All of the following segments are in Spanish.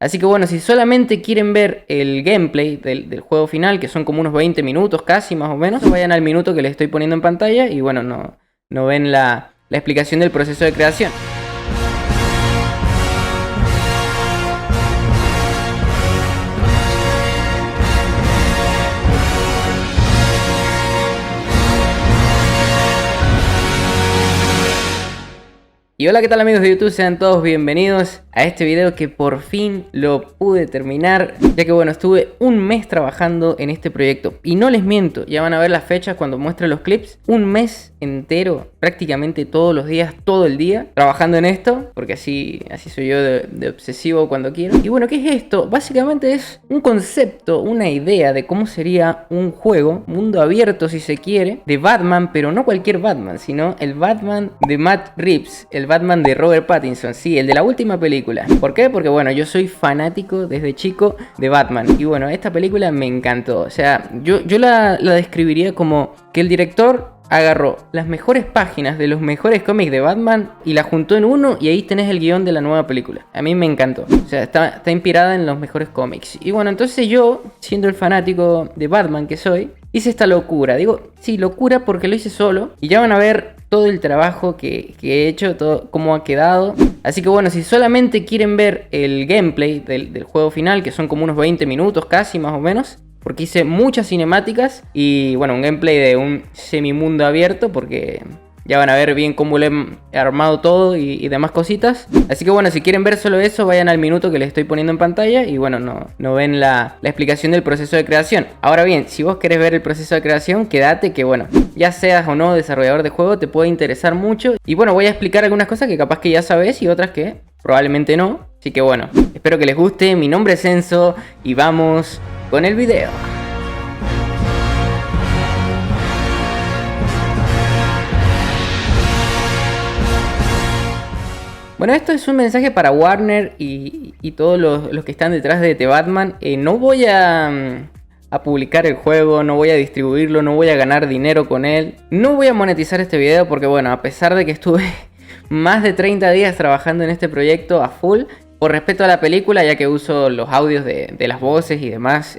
Así que bueno, si solamente quieren ver el gameplay del juego final, que son como unos 20 minutos casi más o menos, vayan al minuto que les estoy poniendo en pantalla y bueno, no ven la explicación del proceso de creación. Y hola, ¿qué tal amigos de YouTube? Sean todos bienvenidos a este video que por fin lo pude terminar, ya que bueno, estuve un mes trabajando en este proyecto y no les miento, ya van a ver las fechas cuando muestre los clips, un mes entero, prácticamente todos los días, todo el día, trabajando en esto, porque así soy yo de obsesivo cuando quiero. Y bueno, ¿qué es esto? Básicamente es un concepto, una idea de cómo sería un juego, mundo abierto si se quiere, de Batman, pero no cualquier Batman, sino el Batman de Matt Reeves, el Batman de Robert Pattinson, sí, el de la última película. ¿Por qué? Porque bueno, yo soy fanático desde chico de Batman y bueno, esta película me encantó. O sea, yo la describiría como que el director agarró las mejores páginas de los mejores cómics de Batman y la juntó en uno y ahí tenés el guión de la nueva película. A mí me encantó. O sea, está inspirada en los mejores cómics. Y bueno, entonces yo, siendo el fanático de Batman que soy, hice esta locura. Digo, sí, locura porque lo hice solo. Y ya van a ver todo el trabajo que he hecho, todo cómo ha quedado. Así que bueno, si solamente quieren ver el gameplay del juego final, que son como unos 20 minutos casi más o menos, porque hice muchas cinemáticas y bueno, un gameplay de un semimundo abierto, porque ya van a ver bien cómo le he armado todo y demás cositas. Así que bueno, si quieren ver solo eso, vayan al minuto que les estoy poniendo en pantalla y bueno, no ven la explicación del proceso de creación. Ahora bien, si vos querés ver el proceso de creación, quédate que bueno, ya seas o no desarrollador de juego, te puede interesar mucho. Y bueno, voy a explicar algunas cosas que capaz que ya sabes y otras que probablemente no. Así que bueno, espero que les guste. Mi nombre es Enzo y vamos con el video. Bueno, esto es un mensaje para Warner y todos los que están detrás de The Batman. No voy a publicar el juego, no voy a distribuirlo, no voy a ganar dinero con él. No voy a monetizar este video porque bueno, a pesar de que estuve más de 30 días trabajando en este proyecto a full, por respeto a la película, ya que uso los audios de las voces y demás,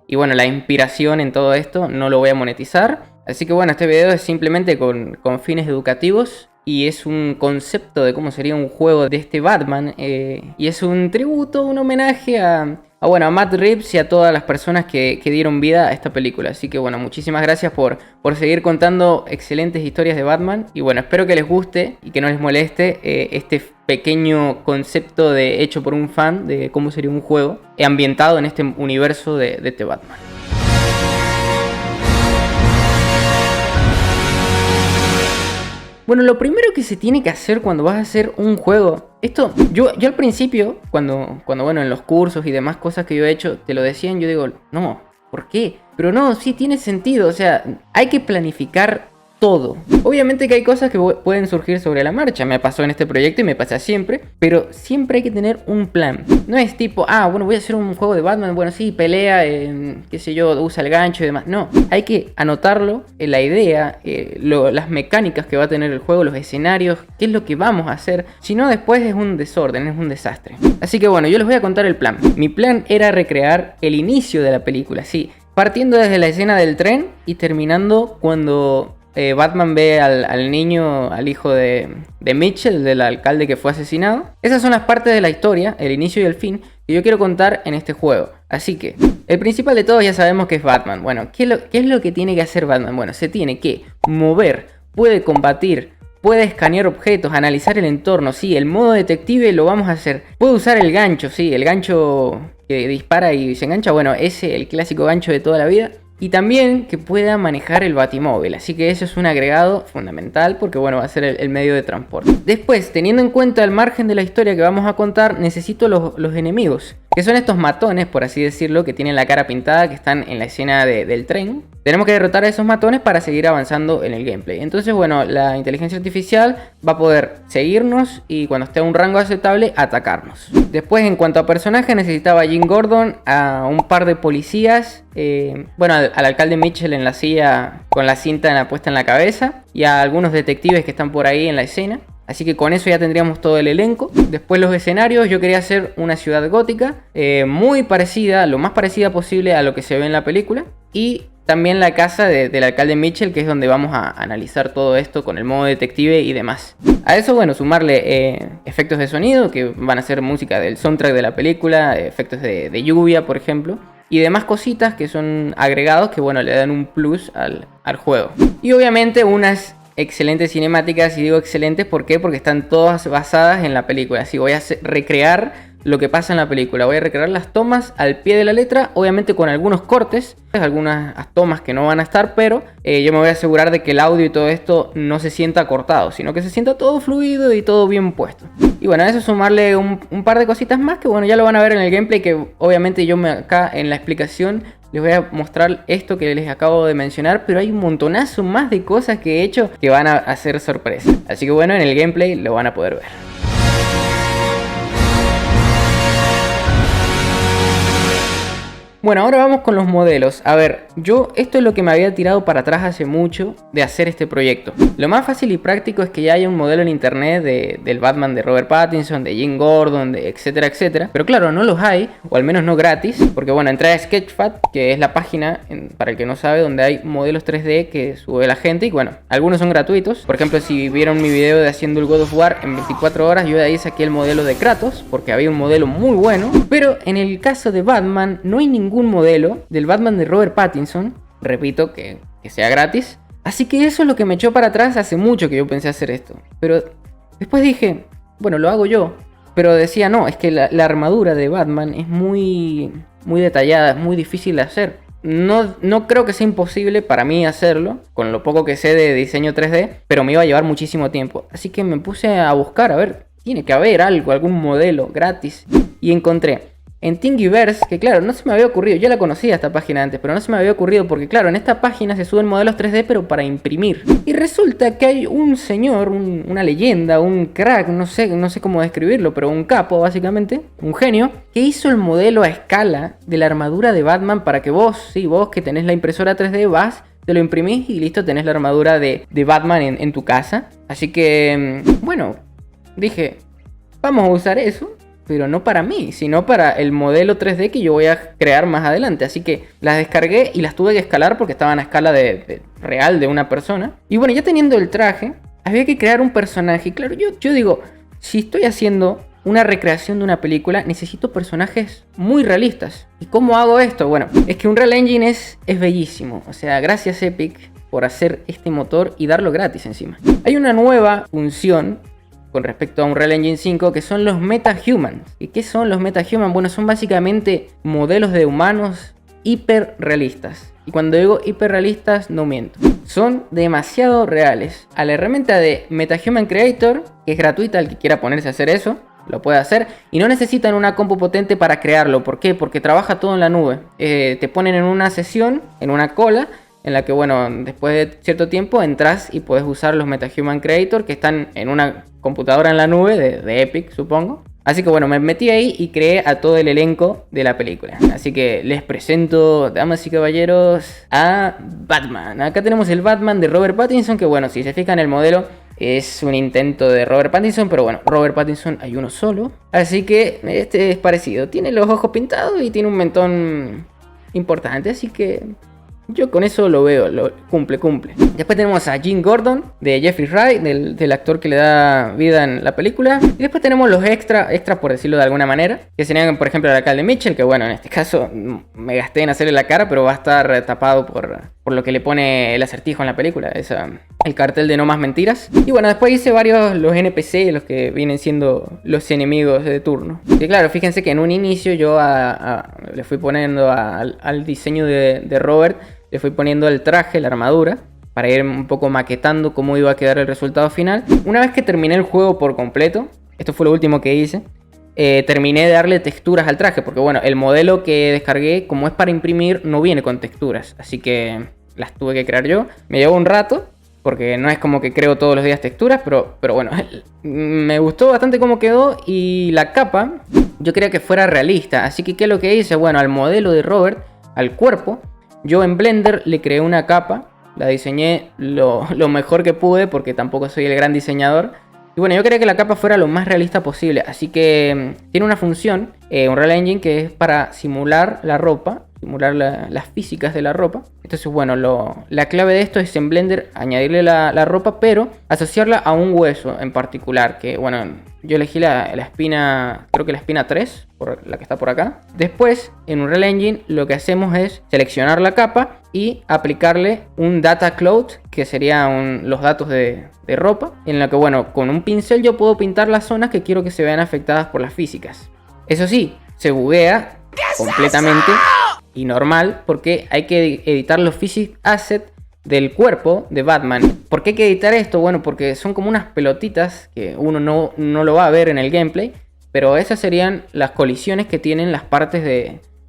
y bueno, la inspiración en todo esto, no lo voy a monetizar. Así que bueno, este video es simplemente con fines educativos. Y es un concepto de cómo sería un juego de este Batman. Y es un tributo, un homenaje a Matt Reeves y a todas las personas que dieron vida a esta película. Así que bueno, muchísimas gracias por seguir contando excelentes historias de Batman. Y bueno, espero que les guste y que no les moleste este pequeño concepto hecho por un fan de cómo sería un juego ambientado en este universo de este Batman. Bueno, lo primero que se tiene que hacer cuando vas a hacer un juego, esto, yo al principio, cuando bueno, en los cursos y demás cosas que yo he hecho, te lo decían, yo digo, no, ¿por qué? Pero no, sí tiene sentido, o sea, hay que planificar todo. Obviamente que hay cosas que pueden surgir sobre la marcha, me pasó en este proyecto y me pasa siempre, pero siempre hay que tener un plan. No es tipo, bueno, voy a hacer un juego de Batman, bueno, sí, pelea, qué sé yo, usa el gancho y demás. No, hay que anotarlo, la idea, las mecánicas que va a tener el juego, los escenarios, qué es lo que vamos a hacer. Si no, después es un desorden, es un desastre. Así que bueno, yo les voy a contar el plan. Mi plan era recrear el inicio de la película, sí, partiendo desde la escena del tren y terminando cuando Batman ve al niño, al hijo de Mitchell, del alcalde que fue asesinado. Esas son las partes de la historia, el inicio y el fin, que yo quiero contar en este juego. Así que, el principal de todos ya sabemos que es Batman. Bueno, ¿qué es lo que tiene que hacer Batman? Bueno, se tiene que mover, puede combatir, puede escanear objetos, analizar el entorno. Sí, el modo detective lo vamos a hacer. Puede usar el gancho, sí, el gancho que dispara y se engancha. Bueno, ese, el clásico gancho de toda la vida. Y también que pueda manejar el batimóvil, así que eso es un agregado fundamental porque bueno, va a ser el medio de transporte. Después, teniendo en cuenta el margen de la historia que vamos a contar, necesito los enemigos, que son estos matones, por así decirlo, que tienen la cara pintada, que están en la escena del tren. Tenemos que derrotar a esos matones para seguir avanzando en el gameplay. Entonces bueno, la inteligencia artificial va a poder seguirnos y cuando esté a un rango aceptable, atacarnos. Después, en cuanto a personajes, necesitaba a Jim Gordon, a un par de policías, bueno, al alcalde Mitchell en la silla con la cinta puesta en la cabeza y a algunos detectives que están por ahí en la escena. Así que con eso ya tendríamos todo el elenco. Después los escenarios, yo quería hacer una ciudad gótica, muy parecida, lo más parecida posible a lo que se ve en la película. Y también la casa del alcalde Mitchell, que es donde vamos a analizar todo esto con el modo detective y demás. A eso, bueno, sumarle efectos de sonido, que van a ser música del soundtrack de la película, efectos de lluvia, por ejemplo, y demás cositas que son agregados que, bueno, le dan un plus al juego. Y obviamente unas excelentes cinemáticas, y digo excelentes, ¿por qué? Porque están todas basadas en la película. Así voy a recrear lo que pasa en la película, voy a recrear las tomas al pie de la letra, obviamente con algunos cortes, algunas tomas que no van a estar, pero yo me voy a asegurar de que el audio y todo esto no se sienta cortado, sino que se sienta todo fluido y todo bien puesto. Y bueno, a eso sumarle un par de cositas más que, bueno, ya lo van a ver en el gameplay, que obviamente yo acá en la explicación les voy a mostrar esto que les acabo de mencionar, pero hay un montonazo más de cosas que he hecho que van a hacer sorpresa. Así que bueno, en el gameplay lo van a poder ver. Bueno, ahora vamos con los modelos. A ver, esto es lo que me había tirado para atrás hace mucho de hacer este proyecto. Lo más fácil y práctico es que ya haya un modelo en internet del Batman de Robert Pattinson, de Jim Gordon, de etcétera, etcétera. Pero claro, no los hay, o al menos no gratis, porque bueno, entré a Sketchfab, que es la página, para el que no sabe, donde hay modelos 3D que sube la gente. Y bueno, algunos son gratuitos. Por ejemplo, si vieron mi video de haciendo el God of War en 24 horas, yo de ahí saqué el modelo de Kratos, porque había un modelo muy bueno. Pero en el caso de Batman, no hay ningún modelo del Batman de Robert Pattinson, repito, que sea gratis. Así que eso es lo que me echó para atrás. Hace mucho que yo pensé hacer esto, pero después dije, bueno, lo hago yo. Pero decía, no, es que la armadura de Batman es muy detallada, es muy difícil de hacer. No creo que sea imposible para mí hacerlo, con lo poco que sé de diseño 3D, pero me iba a llevar muchísimo tiempo. Así que me puse a buscar, a ver, tiene que haber algún modelo gratis. Y encontré en Thingiverse, que claro, no se me había ocurrido, yo la conocía esta página antes, pero no se me había ocurrido porque claro, en esta página se suben modelos 3D pero para imprimir. Y resulta que hay un señor, una leyenda, un crack, no sé cómo describirlo, pero un capo básicamente, un genio, que hizo el modelo a escala de la armadura de Batman para que vos que tenés la impresora 3D, vas, te lo imprimís y listo, tenés la armadura de Batman en tu casa. Así que, bueno, dije, vamos a usar eso. Pero no para mí, sino para el modelo 3D que yo voy a crear más adelante. Así que las descargué y las tuve que escalar porque estaban a escala real de una persona. Y bueno, ya teniendo el traje, había que crear un personaje. Y claro, yo digo, si estoy haciendo una recreación de una película, necesito personajes muy realistas. ¿Y cómo hago esto? Bueno, es que Unreal Engine es bellísimo. O sea, gracias Epic por hacer este motor y darlo gratis encima. Hay una nueva función con respecto a Unreal Engine 5, que son los MetaHumans. ¿Y qué son los MetaHumans? Bueno, son básicamente modelos de humanos hiperrealistas. Y cuando digo hiperrealistas, no miento. Son demasiado reales. A la herramienta de MetaHuman Creator, que es gratuita, el que quiera ponerse a hacer eso, lo puede hacer. Y no necesitan una compu potente para crearlo. ¿Por qué? Porque trabaja todo en la nube. Te ponen en una sesión, en una cola, en la que, bueno, después de cierto tiempo entras y puedes usar los MetaHuman Creator que están en una computadora en la nube de Epic, supongo. Así que bueno, me metí ahí y creé a todo el elenco de la película. Así que les presento, damas y caballeros, a Batman. Acá tenemos el Batman de Robert Pattinson, que bueno, si se fijan el modelo es un intento de Robert Pattinson, pero bueno, Robert Pattinson hay uno solo. Así que este es parecido. Tiene los ojos pintados y tiene un mentón importante, así que yo con eso lo veo, cumple. Después tenemos a Jim Gordon, de Jeffrey Wright, del actor que le da vida en la película. Y después tenemos los extras por decirlo de alguna manera, que serían, por ejemplo, el alcalde Mitchell, que bueno, en este caso me gasté en hacerle la cara, pero va a estar tapado por lo que le pone el acertijo en la película, el cartel de no más mentiras. Y bueno, después hice varios, los NPC, los que vienen siendo los enemigos de turno. Y claro, fíjense que en un inicio yo le fui poniendo al diseño de Robert, le fui poniendo el traje, la armadura, para ir un poco maquetando cómo iba a quedar el resultado final. Una vez que terminé el juego por completo, esto fue lo último que hice, terminé de darle texturas al traje, porque bueno, el modelo que descargué, como es para imprimir, no viene con texturas, así que las tuve que crear yo. Me llevó un rato, porque no es como que creo todos los días texturas, pero bueno, me gustó bastante cómo quedó. Y la capa, yo quería que fuera realista, así que ¿qué es lo que hice? Bueno, al modelo de Robert, al cuerpo, yo en Blender le creé una capa, la diseñé lo mejor que pude, porque tampoco soy el gran diseñador. Y bueno, yo quería que la capa fuera lo más realista posible, así que tiene una función, Unreal Engine, que es para simular la ropa, simular las físicas de la ropa. Entonces, bueno, la clave de esto es en Blender añadirle la ropa, pero asociarla a un hueso en particular, que bueno, yo elegí la espina, creo que la espina 3, por la que está por acá. Después, en Unreal Engine, lo que hacemos es seleccionar la capa y aplicarle un data cloud, que serían los datos de ropa, en la que, bueno, con un pincel yo puedo pintar las zonas que quiero que se vean afectadas por las físicas. Eso sí, se buguea completamente y normal, porque hay que editar los physics assets del cuerpo de Batman. ¿Por qué hay que editar esto? Bueno, porque son como unas pelotitas que uno no lo va a ver en el gameplay, pero esas serían las colisiones que tienen las partes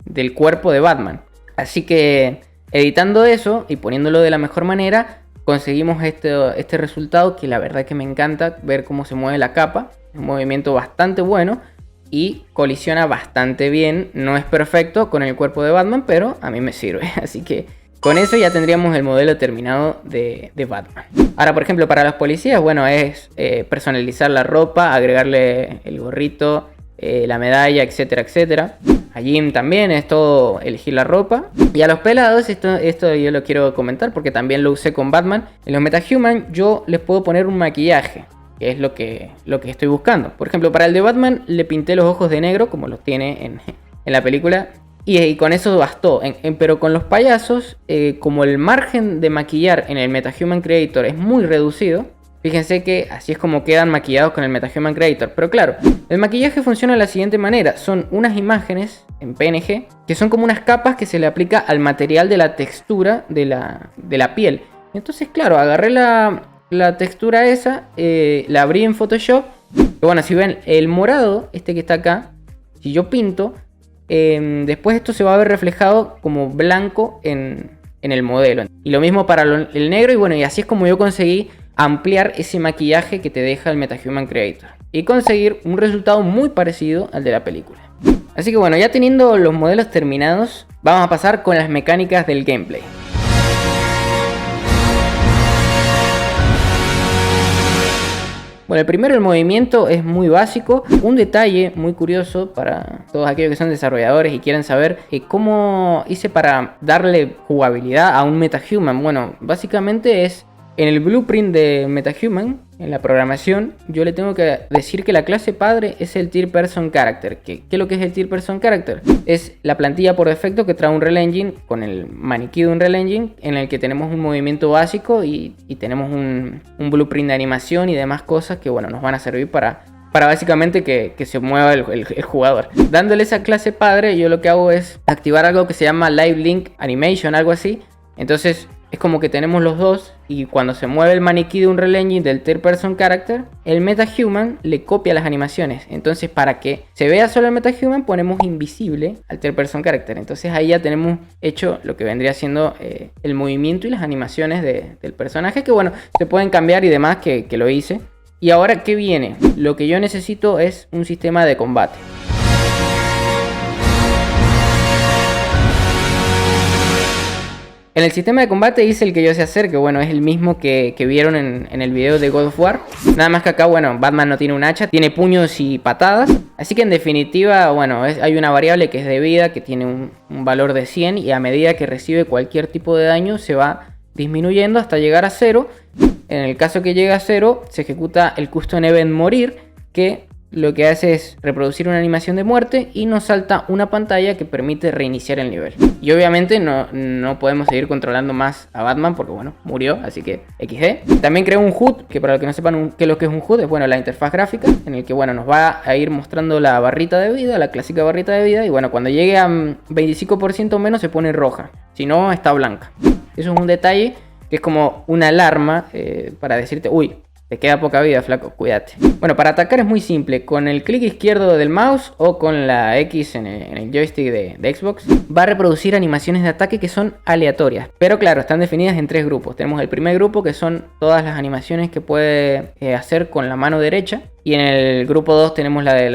del cuerpo de Batman. Así que editando eso y poniéndolo de la mejor manera, conseguimos este resultado, que la verdad que me encanta ver cómo se mueve la capa. Un movimiento bastante bueno y colisiona bastante bien. No es perfecto con el cuerpo de Batman, pero a mí me sirve. Así que con eso ya tendríamos el modelo terminado de Batman. Ahora, por ejemplo, para los policías, bueno, es personalizar la ropa, agregarle el gorrito, la medalla, etcétera, etcétera. A Jim también es todo elegir la ropa. Y a los pelados, esto yo lo quiero comentar porque también lo usé con Batman. En los MetaHuman yo les puedo poner un maquillaje, que es lo que estoy buscando. Por ejemplo, para el de Batman le pinté los ojos de negro, como los tiene en la película. Y con eso bastó. Pero con los payasos, como el margen de maquillar en el MetaHuman Creator es muy reducido, fíjense que así es como quedan maquillados con el MetaHuman Creator. Pero claro, el maquillaje funciona de la siguiente manera. Son unas imágenes en PNG que son como unas capas que se le aplica al material de la textura de la piel. Entonces, claro, agarré la textura esa, la abrí en Photoshop. Y bueno, si ven el morado, este que está acá, si yo pinto, después esto se va a ver reflejado como blanco en el modelo. Y lo mismo para el negro. Y bueno, y así es como yo conseguí ampliar ese maquillaje que te deja el MetaHuman Creator y conseguir un resultado muy parecido al de la película. Así que bueno, ya teniendo los modelos terminados, vamos a pasar con las mecánicas del gameplay. Bueno, el primero, el movimiento, es muy básico. Un detalle muy curioso para todos aquellos que son desarrolladores y quieren saber cómo hice para darle jugabilidad a un MetaHuman. Bueno, básicamente es en el blueprint de MetaHuman, en la programación, yo le tengo que decir que la clase padre es el Third Person Character. ¿Qué es lo que es el Third Person Character? Es la plantilla por defecto que trae Unreal Engine con el maniquí de Unreal Engine, en el que tenemos un movimiento básico y tenemos un blueprint de animación y demás cosas que, bueno, nos van a servir para básicamente que se mueva el jugador. Dándole esa clase padre, yo lo que hago es activar algo que se llama Live Link Animation, algo así. Entonces es como que tenemos los dos, y cuando se mueve el maniquí de Unreal Engine del Third Person Character, el MetaHuman le copia las animaciones. Entonces, para que se vea solo el MetaHuman, ponemos invisible al Third Person Character. Entonces ahí ya tenemos hecho lo que vendría siendo el movimiento y las animaciones del personaje, que bueno, se pueden cambiar y demás, que lo hice. Y ahora, ¿qué viene? Lo que yo necesito es un sistema de combate. En el sistema de combate hice el que yo sé hacer, que bueno, es el mismo que vieron en el video de God of War. Nada más que acá, bueno, Batman no tiene un hacha, tiene puños y patadas. Así que en definitiva, bueno, hay una variable que es de vida, que tiene un valor de 100, y a medida que recibe cualquier tipo de daño se va disminuyendo hasta llegar a 0. En el caso que llegue a 0, se ejecuta el custom event morir, que lo que hace es reproducir una animación de muerte y nos salta una pantalla que permite reiniciar el nivel. Y obviamente no podemos seguir controlando más a Batman porque, bueno, murió, así que XD. También creo un HUD, que para los que no sepan qué es lo que es un HUD, es, bueno, la interfaz gráfica, en el que, bueno, nos va a ir mostrando la barrita de vida, la clásica barrita de vida, y bueno, cuando llegue a 25% menos se pone roja, si no está blanca. Eso es un detalle que es como una alarma para decirte, uy, te queda poca vida, flaco, cuídate. Bueno, para atacar es muy simple. Con el clic izquierdo del mouse o con la X en el joystick de Xbox, va a reproducir animaciones de ataque que son aleatorias. Pero claro, están definidas en 3 grupos. Tenemos el primer grupo, que son todas las animaciones que puede hacer con la mano derecha. Y en el grupo 2 tenemos la de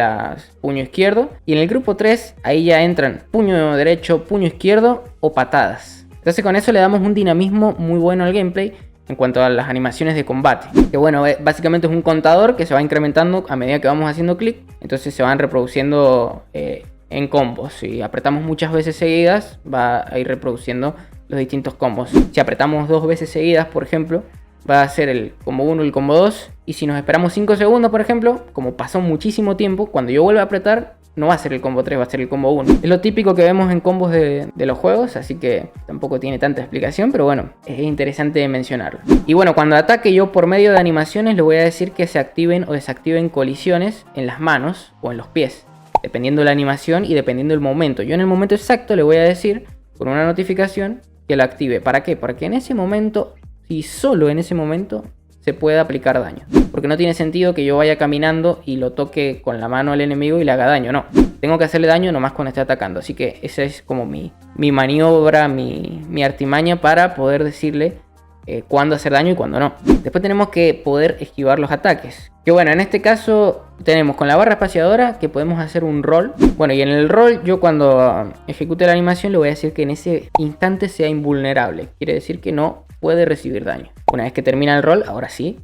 puño izquierdo. Y en el grupo 3, ahí ya entran puño derecho, puño izquierdo o patadas. Entonces con eso le damos un dinamismo muy bueno al gameplay. en cuanto a las animaciones de combate. Que bueno, básicamente es un contador que se va incrementando a medida que vamos haciendo clic. Entonces se van reproduciendo en combos. Si apretamos muchas veces seguidas, va a ir reproduciendo los distintos combos. Si apretamos 2 veces seguidas, por ejemplo, va a ser el combo 1 y el combo 2. Y si nos esperamos 5 segundos, por ejemplo, como pasó muchísimo tiempo, cuando yo vuelva a apretar, no va a ser el combo 3, va a ser el combo 1. Es lo típico que vemos en combos de los juegos, así que tampoco tiene tanta explicación, pero bueno, es interesante mencionarlo. Y bueno, cuando ataque yo por medio de animaciones, le voy a decir que se activen o desactiven colisiones en las manos o en los pies, dependiendo de la animación y dependiendo del momento. Yo en el momento exacto le voy a decir, con una notificación, que la active. ¿Para qué? Para que en ese momento, y solo en ese momento, se pueda aplicar daño. Porque no tiene sentido que yo vaya caminando y lo toque con la mano al enemigo y le haga daño. No, tengo que hacerle daño nomás cuando esté atacando. Así que esa es como mi maniobra, mi artimaña para poder decirle cuándo hacer daño y cuándo no. Después tenemos que poder esquivar los ataques. Que bueno, en este caso tenemos con la barra espaciadora que podemos hacer un roll. Bueno, y en el roll yo cuando ejecute la animación le voy a decir que en ese instante sea invulnerable. Quiere decir que no puede recibir daño. Una vez que termina el roll, ahora sí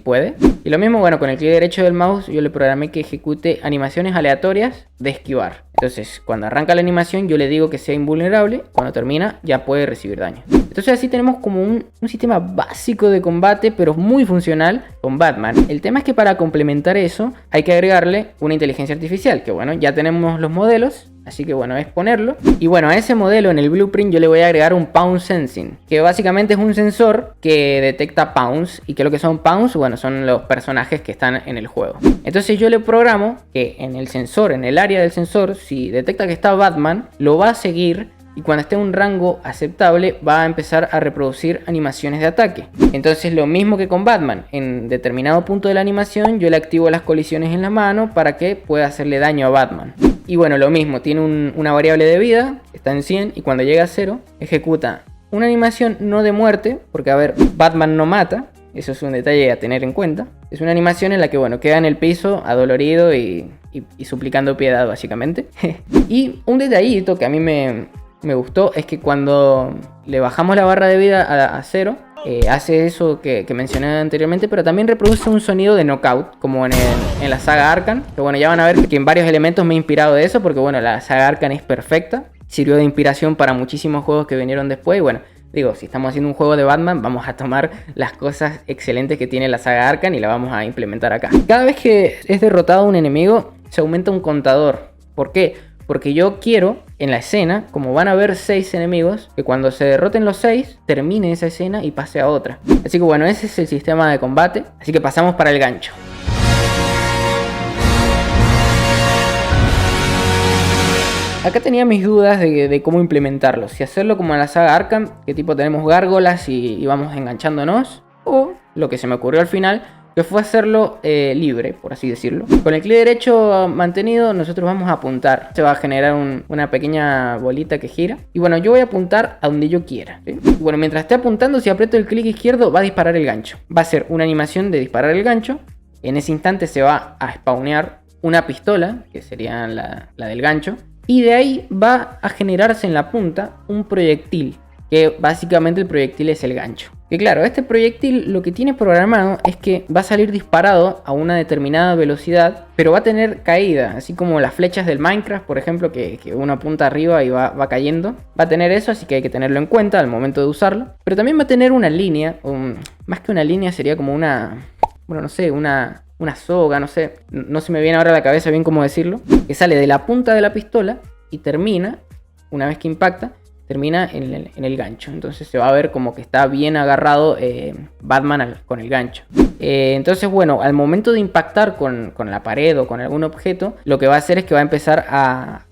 puede. Y lo mismo, bueno, con el clic derecho del mouse yo le programé que ejecute animaciones aleatorias de esquivar. Entonces, cuando arranca la animación yo le digo que sea invulnerable. Cuando termina ya puede recibir daño. Entonces así tenemos como un sistema básico de combate, pero muy funcional con Batman. El tema es que para complementar eso hay que agregarle una inteligencia artificial. Que bueno, ya tenemos los modelos. Así que bueno, es ponerlo. Y bueno, a ese modelo en el blueprint yo le voy a agregar un Pounce Sensing, que básicamente es un sensor que detecta Pounce. ¿Y qué es lo que son Pounce? Bueno, son los personajes que están en el juego. Entonces yo le programo que en el sensor, en el área del sensor, si detecta que está Batman, lo va a seguir. Y cuando esté en un rango aceptable va a empezar a reproducir animaciones de ataque. Entonces lo mismo que con Batman, en determinado punto de la animación yo le activo las colisiones en la mano para que pueda hacerle daño a Batman. Y bueno, lo mismo, tiene una variable de vida, está en 100 y cuando llega a 0 ejecuta una animación no de muerte, porque a ver, Batman no mata, eso es un detalle a tener en cuenta. Es una animación en la que bueno, queda en el piso adolorido y suplicando piedad básicamente. Y un detallito que a mí me gustó es que cuando le bajamos la barra de vida a 0, hace eso que mencioné anteriormente, pero también reproduce un sonido de knockout, como en la saga Arkham. Que bueno, ya van a ver que en varios elementos me he inspirado de eso, porque bueno, la saga Arkham es perfecta. Sirvió de inspiración para muchísimos juegos que vinieron después. Y bueno, digo, si estamos haciendo un juego de Batman, vamos a tomar las cosas excelentes que tiene la saga Arkham y la vamos a implementar acá. Cada vez que es derrotado un enemigo, se aumenta un contador. ¿Por qué? Porque yo quiero, en la escena, como van a haber 6 enemigos, que cuando se derroten los 6, termine esa escena y pase a otra. Así que bueno, ese es el sistema de combate. Así que pasamos para el gancho. Acá tenía mis dudas de cómo implementarlo. Si hacerlo como en la saga Arkham, que tipo tenemos gárgolas y vamos enganchándonos. O lo que se me ocurrió al final, que fue hacerlo libre, por así decirlo. Con el clic derecho mantenido nosotros vamos a apuntar. Se va a generar una pequeña bolita que gira. Y bueno, yo voy a apuntar a donde yo quiera, ¿sí? Y bueno, mientras esté apuntando, si aprieto el clic izquierdo va a disparar el gancho. Va a ser una animación de disparar el gancho. En ese instante se va a spawnear una pistola, que sería la del gancho. Y de ahí va a generarse en la punta un proyectil, que básicamente el proyectil es el gancho. Que claro, este proyectil lo que tiene programado es que va a salir disparado a una determinada velocidad, pero va a tener caída, así como las flechas del Minecraft, por ejemplo, que uno apunta arriba y va cayendo. Va a tener eso, así que hay que tenerlo en cuenta al momento de usarlo. Pero también va a tener una línea, más que una línea sería como una soga, no sé, no se me viene ahora a la cabeza bien cómo decirlo, que sale de la punta de la pistola y termina, una vez que impacta, termina en el gancho. Entonces se va a ver como que está bien agarrado Batman con el gancho. Entonces bueno, al momento de impactar con la pared o con algún objeto, lo que va a hacer es que va a empezar a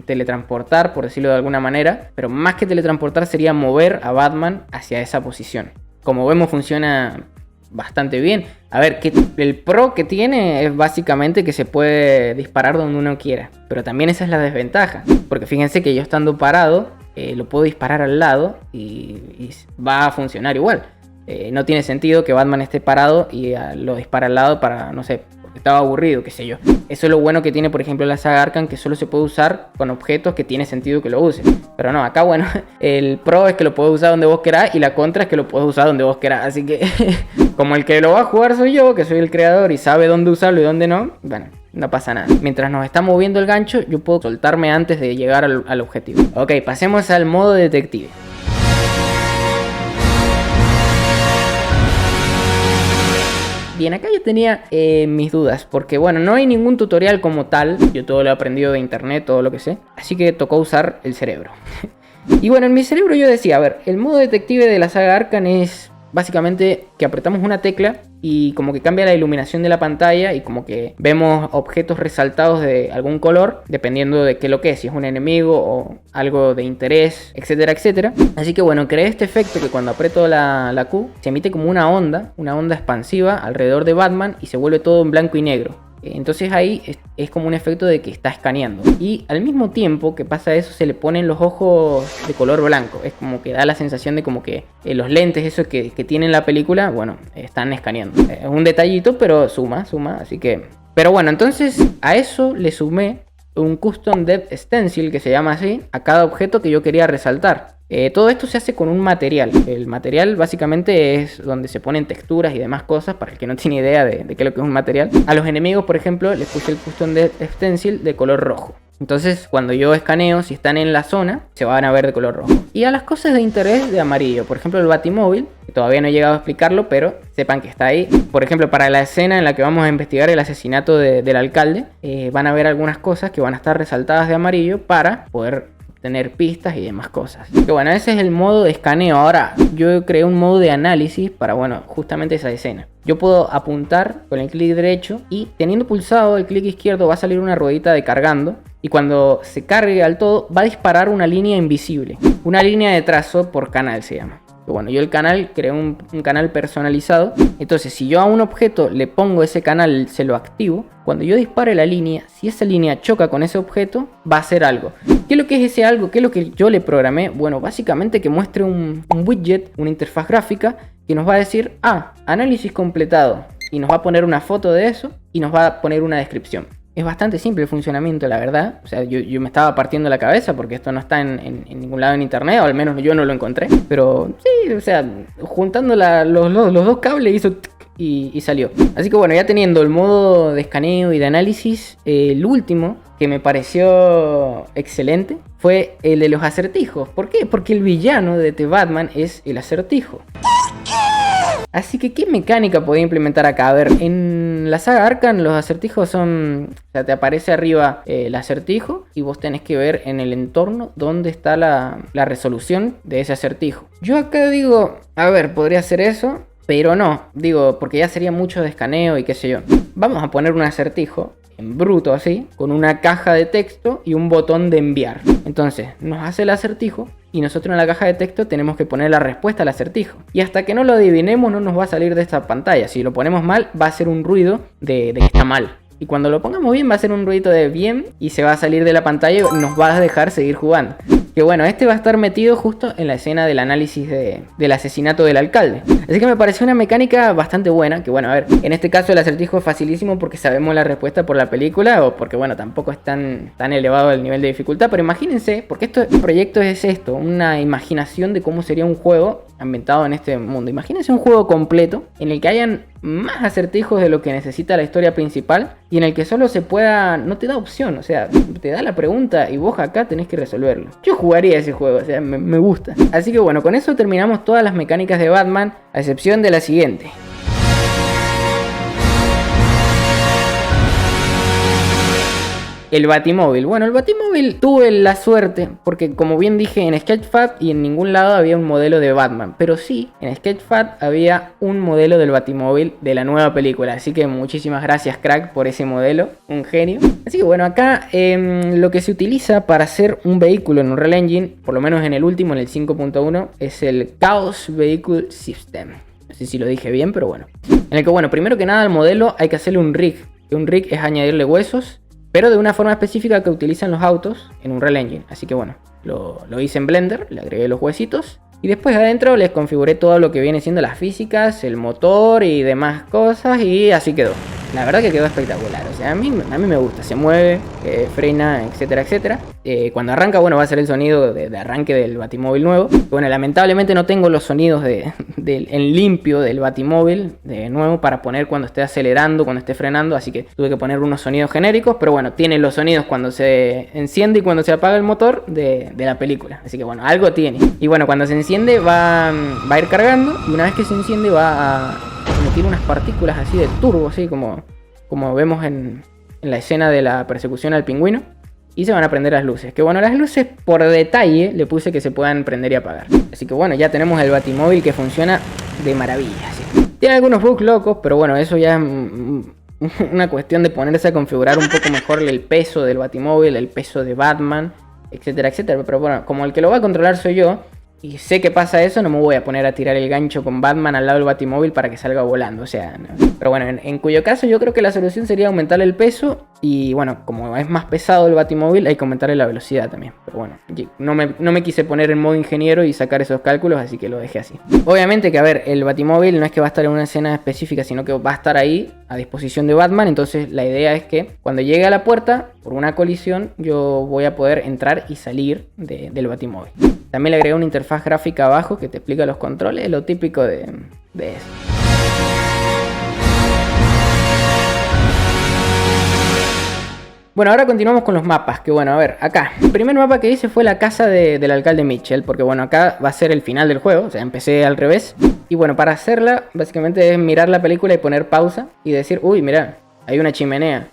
teletransportar, por decirlo de alguna manera. Pero más que teletransportar sería mover a Batman hacia esa posición. Como vemos funciona bastante bien. A ver, que el pro que tiene es básicamente que se puede disparar donde uno quiera. Pero también esa es la desventaja. Porque fíjense que yo estando parado lo puedo disparar al lado y va a funcionar igual. No tiene sentido que Batman esté parado y lo dispara al lado para, no sé, porque estaba aburrido, qué sé yo. Eso es lo bueno que tiene, por ejemplo, la saga Arkham, que solo se puede usar con objetos que tiene sentido que lo uses. Pero no, acá bueno, el pro es que lo puedes usar donde vos querás y la contra es que lo puedes usar donde vos querás. Así que como el que lo va a jugar soy yo, que soy el creador y sabe dónde usarlo y dónde no, bueno, no pasa nada. Mientras nos está moviendo el gancho, yo puedo soltarme antes de llegar al objetivo. Ok, pasemos al modo detective. Bien, acá yo tenía mis dudas, porque bueno, no hay ningún tutorial como tal, yo todo lo he aprendido de internet, todo lo que sé, así que tocó usar el cerebro. Y bueno, en mi cerebro yo decía, a ver, el modo detective de la saga Arkham es básicamente que apretamos una tecla y como que cambia la iluminación de la pantalla y como que vemos objetos resaltados de algún color, dependiendo de qué lo que es, si es un enemigo o algo de interés, etcétera, etcétera. Así que bueno, creé este efecto que cuando aprieto la Q se emite como una onda expansiva alrededor de Batman y se vuelve todo en blanco y negro. Entonces ahí es como un efecto de que está escaneando. Y al mismo tiempo que pasa eso, se le ponen los ojos de color blanco. Es como que da la sensación de como que los lentes esos que tiene la película, bueno, están escaneando. Es un detallito, pero suma, así que... Pero bueno, entonces a eso le sumé un Custom Depth Stencil, que se llama así, a cada objeto que yo quería resaltar. Todo esto se hace con un material. El material básicamente es donde se ponen texturas y demás cosas, para el que no tiene idea de qué es lo que es un material. A los enemigos, por ejemplo, les puse el Custom Depth Stencil de color rojo. Entonces cuando yo escaneo, si están en la zona, se van a ver de color rojo. Y a las cosas de interés de amarillo. Por ejemplo, el Batimóvil, que todavía no he llegado a explicarlo, pero sepan que está ahí. Por ejemplo, para la escena en la que vamos a investigar el asesinato del alcalde, van a ver algunas cosas que van a estar resaltadas de amarillo para poder tener pistas y demás cosas. Que bueno, ese es el modo de escaneo. Ahora, yo creé un modo de análisis para, bueno, justamente esa escena. Yo puedo apuntar con el clic derecho y teniendo pulsado el clic izquierdo va a salir una ruedita de cargando. Y cuando se cargue al todo, va a disparar una línea invisible. Una línea de trazo por canal se llama. Bueno, yo el canal creé un canal personalizado. Entonces, si yo a un objeto le pongo ese canal, se lo activo. Cuando yo dispare la línea, si esa línea choca con ese objeto, va a hacer algo. ¿Qué es lo que es ese algo? ¿Qué es lo que yo le programé? Bueno, básicamente que muestre un widget, una interfaz gráfica, que nos va a decir, análisis completado. Y nos va a poner una foto de eso y nos va a poner una descripción. Es bastante simple el funcionamiento, la verdad. O sea, yo me estaba partiendo la cabeza porque esto no está en ningún lado en internet, o al menos yo no lo encontré. Pero sí, o sea, juntando los dos cables hizo y salió. Así que bueno, ya teniendo el modo de escaneo y de análisis, el último que me pareció excelente fue el de los acertijos. ¿Por qué? Porque el villano de The Batman es el acertijo. Así que, ¿qué mecánica podía implementar acá? A ver, en la saga Arkham los acertijos son... O sea, te aparece arriba el acertijo y vos tenés que ver en el entorno dónde está la resolución de ese acertijo. Yo acá digo, a ver, podría hacer eso, pero no. Digo, porque ya sería mucho de escaneo y qué sé yo. Vamos a poner un acertijo en bruto así, con una caja de texto y un botón de enviar. Entonces, nos hace el acertijo y nosotros en la caja de texto tenemos que poner la respuesta al acertijo. Y hasta que no lo adivinemos no nos va a salir de esta pantalla. Si lo ponemos mal, va a ser un ruido de que está mal. Y cuando lo pongamos bien va a ser un ruido de bien y se va a salir de la pantalla y nos va a dejar seguir jugando. Que bueno, este va a estar metido justo en la escena del análisis del asesinato del alcalde. Así que me pareció una mecánica bastante buena. Que bueno, a ver, en este caso el acertijo es facilísimo porque sabemos la respuesta por la película. O porque bueno, tampoco es tan elevado el nivel de dificultad. Pero imagínense, porque este proyecto es esto, una imaginación de cómo sería un juego ambientado en este mundo. Imagínense un juego completo en el que hayan más acertijos de lo que necesita la historia principal y en el que solo se pueda, no te da opción, o sea, te da la pregunta y vos acá tenés que resolverlo. Yo jugaría ese juego, o sea, me gusta. Así que bueno, con eso terminamos todas las mecánicas de Batman, a excepción de la siguiente. El Batimóvil. Bueno, el Batimóvil tuve la suerte, porque como bien dije, en Sketchfab y en ningún lado había un modelo de Batman. Pero sí, en Sketchfab había un modelo del Batimóvil de la nueva película. Así que muchísimas gracias, crack, por ese modelo. Un genio. Así que bueno, acá lo que se utiliza para hacer un vehículo en Unreal Engine, por lo menos en el último, en el 5.1, es el Chaos Vehicle System. No sé si lo dije bien, pero bueno. En el que, bueno, primero que nada al modelo hay que hacerle un rig. Un rig es añadirle huesos, pero de una forma específica que utilizan los autos en Unreal Engine. Así que bueno, lo hice en Blender, le agregué los huesitos. Y después adentro les configuré todo lo que viene siendo las físicas, el motor y demás cosas. Y así quedó. la verdad que quedó espectacular. O sea, a mí me gusta, se mueve, frena, etcétera, etcétera. Cuando arranca, bueno, va a ser el sonido de arranque del Batimóvil nuevo. Bueno, lamentablemente no tengo los sonidos en limpio del Batimóvil de nuevo para poner cuando esté acelerando, cuando esté frenando, así que tuve que poner unos sonidos genéricos, pero bueno, tiene los sonidos cuando se enciende y cuando se apaga el motor de la película, así que bueno, algo tiene. Y bueno, cuando se enciende va a ir cargando, y una vez que se enciende va a emitir unas partículas así de turbo, así como vemos en la escena de la persecución al pingüino. Y se van a prender las luces. Que bueno, las luces por detalle le puse que se puedan prender y apagar. Así que bueno, ya tenemos el Batimóvil que funciona de maravilla. ¿Sí? Tiene algunos bugs locos, pero bueno, eso ya es una cuestión de ponerse a configurar un poco mejor el peso del Batimóvil, el peso de Batman, etcétera, etcétera. Pero bueno, como el que lo va a controlar soy yo, y sé que pasa eso, no me voy a poner a tirar el gancho con Batman al lado del Batimóvil para que salga volando, o sea, no. Pero bueno, en cuyo caso yo creo que la solución sería aumentar el peso y bueno, como es más pesado el Batimóvil hay que aumentarle la velocidad también. Pero bueno, no me quise poner en modo ingeniero y sacar esos cálculos, así que lo dejé así. Obviamente que a ver, el Batimóvil no es que va a estar en una escena específica, sino que va a estar ahí a disposición de Batman, entonces la idea es que cuando llegue a la puerta, por una colisión, yo voy a poder entrar y salir del Batimóvil. También le agregué una interfaz gráfica abajo que te explica los controles, lo típico de eso. Bueno, ahora continuamos con los mapas, que bueno, a ver, acá. El primer mapa que hice fue la casa del alcalde Mitchell, porque bueno, acá va a ser el final del juego, o sea, empecé al revés. Y bueno, para hacerla, básicamente es mirar la película y poner pausa y decir, uy, mira, hay una chimenea.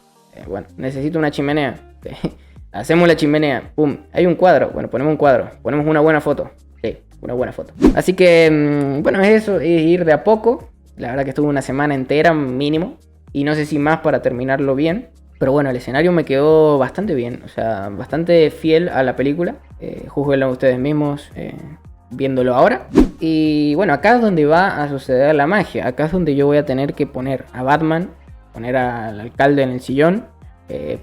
Bueno, necesito una chimenea. Hacemos la chimenea, pum, hay un cuadro, bueno, ponemos un cuadro, ponemos una buena foto, sí, una buena foto. Así que, bueno, es eso, es ir de a poco. La verdad que estuve una semana entera mínimo, y no sé si más para terminarlo bien. Pero bueno, el escenario me quedó bastante bien, o sea, bastante fiel a la película. Júzguenlo ustedes mismos viéndolo ahora. Y bueno, acá es donde va a suceder la magia, acá es donde yo voy a tener que poner a Batman, poner al alcalde en el sillón,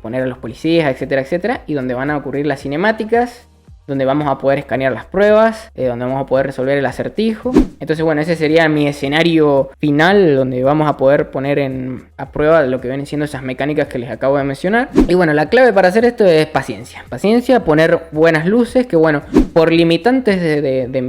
poner a los policías, etcétera, etcétera, y donde van a ocurrir las cinemáticas, donde vamos a poder escanear las pruebas, donde vamos a poder resolver el acertijo. Entonces bueno, ese sería mi escenario final, donde vamos a poder poner a prueba lo que vienen siendo esas mecánicas que les acabo de mencionar. Y bueno, la clave para hacer esto es paciencia, poner buenas luces, que bueno, por limitantes de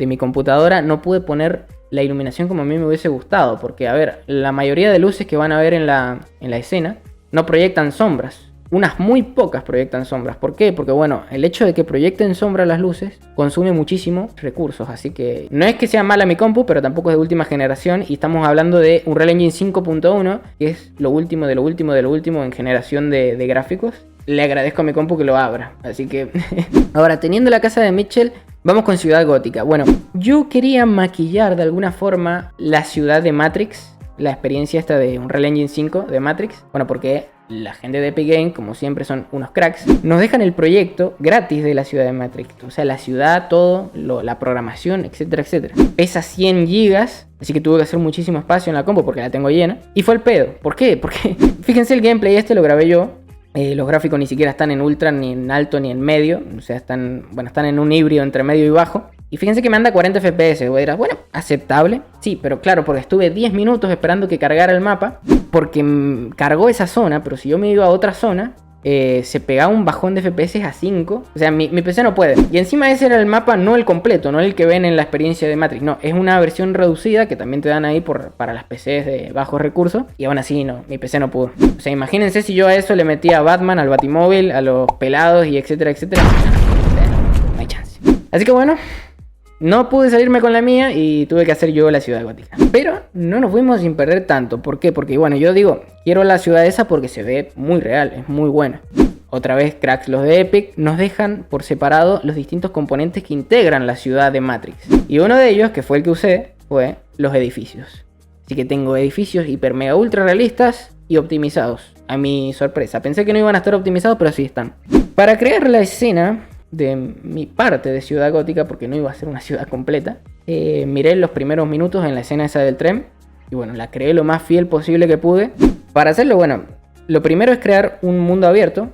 mi computadora no pude poner la iluminación como a mí me hubiese gustado, porque a ver, la mayoría de luces que van a ver en la escena no proyectan sombras. Unas muy pocas proyectan sombras. ¿Por qué? Porque bueno, el hecho de que proyecten sombra las luces consume muchísimos recursos. Así que no es que sea mala mi compu, pero tampoco es de última generación. Y estamos hablando de Unreal Engine 5.1, que es lo último de lo último de lo último en generación de gráficos. Le agradezco a mi compu que lo abra. Así que ahora, teniendo la casa de Mitchell, vamos con Ciudad Gótica. Bueno, yo quería maquillar de alguna forma la ciudad de Matrix. La experiencia esta de Unreal Engine 5 de Matrix. Bueno, porque la gente de Epic Games, como siempre son unos cracks, nos dejan el proyecto gratis de la ciudad de Matrix. O sea, la ciudad, todo, la programación, etcétera, etcétera. Pesa 100 gigas, así que tuve que hacer muchísimo espacio en la compu porque la tengo llena. Y fue el pedo. ¿Por qué? Porque fíjense, el gameplay este lo grabé yo. Los gráficos ni siquiera están en ultra, ni en alto, ni en medio. O sea, están en un híbrido entre medio y bajo. Y fíjense que me anda 40 FPS. Vos dirás, bueno, aceptable. Sí, pero claro, porque estuve 10 minutos esperando que cargara el mapa. Porque cargó esa zona, pero si yo me iba a otra zona, se pegaba un bajón de FPS a 5. O sea, mi PC no puede. Y encima ese era el mapa, no el completo, no el que ven en la experiencia de Matrix. No, es una versión reducida que también te dan ahí para las PCs de bajos recursos. Y aún así, no, mi PC no pudo. O sea, imagínense si yo a eso le metía a Batman, al Batimóvil, a los pelados y etcétera, etcétera. No hay chance. Así que bueno, no pude salirme con la mía y tuve que hacer yo la ciudad gótica. Pero no nos fuimos sin perder tanto. ¿Por qué? Porque bueno, yo digo, quiero la ciudad esa porque se ve muy real, es muy buena. Otra vez, cracks, los de Epic nos dejan por separado los distintos componentes que integran la ciudad de Matrix. Y uno de ellos, que fue el que usé, fue los edificios. Así que tengo edificios hiper mega ultra realistas y optimizados. A mi sorpresa, pensé que no iban a estar optimizados, pero sí están. Para crear la escena de mi parte de ciudad gótica, porque no iba a ser una ciudad completa, miré los primeros minutos en la escena esa del tren y bueno, la creé lo más fiel posible que pude. Para hacerlo, bueno, lo primero es crear un mundo abierto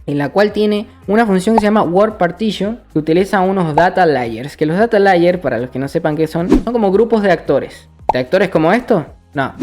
en la cual tiene una función que se llama World Partition, que utiliza unos data layers, que los data layers, para los que no sepan qué son como grupos de actores como estos. No,